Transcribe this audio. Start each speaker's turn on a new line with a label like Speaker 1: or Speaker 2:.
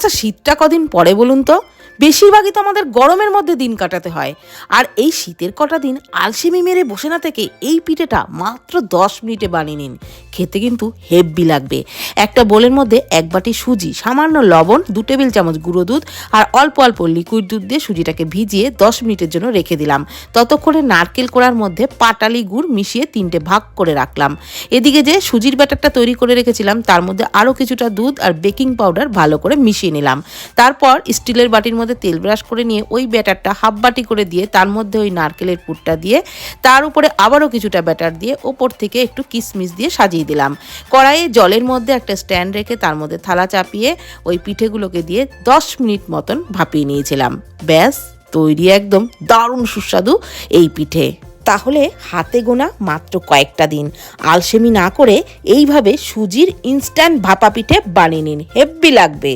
Speaker 1: আচ্ছা, শীতটা কদিন পরে বলুন তো? বেশিরভাগই তো আমাদের গরমের মধ্যে দিন কাটাতে হয়। আর এই শীতের কটা দিন আলসেমি মেরে বসে না থেকে এই পিঠেটা মাত্র 10 মিনিটে বানিয়ে নিন। খেতে কিন্তু হেব্বি লাগবে। একটা বোলের মধ্যে 1 বাটি সুজি, সামান্য লবণ, 2 টেবিল চামচ গুঁড়ো দুধ আর অল্প অল্প লিকুইড দুধ দিয়ে সুজিটাকে ভিজিয়ে 10 মিনিটের জন্য রেখে দিলাম। ততক্ষণে নারকেল কোড়ার মধ্যে পাটালি গুড় মিশিয়ে 3টে ভাগ করে রাখলাম। এদিকে যে সুজির ব্যাটারটা তৈরি করে রেখেছিলাম তার মধ্যে আরও কিছুটা দুধ আর বেকিং পাউডার ভালো করে মিশিয়ে নিলাম। তারপর স্টিলের বাটির মধ্যে তেল ব্রাশ করে নিয়ে ওই ব্যাটারটা হাফ বাটি করে দিয়ে তার মধ্যে ওই নারকেলের পুরটা দিয়ে তার উপরে আবারও কিছুটা ব্যাটার দিয়ে ওপর থেকে একটু কিশমিশ দিয়ে সাজিয়ে দিলাম। কড়াইয়ে জলের মধ্যে একটা স্ট্যান্ড রেখে তার মধ্যে থালা চাপিয়ে ওই পিঠেগুলোকে দিয়ে 10 মিনিট মতন ভাপিয়ে নিয়েছিলাম। ব্যাস তৈরি একদম দারুণ সুস্বাদু এই পিঠে। তাহলে হাতে গোনা মাত্র কয়েকটা দিন আলসেমি না করে এইভাবে সুজির ইনস্ট্যান্ট ভাপা পিঠে বানিয়ে নিন, হেব্বি লাগবে।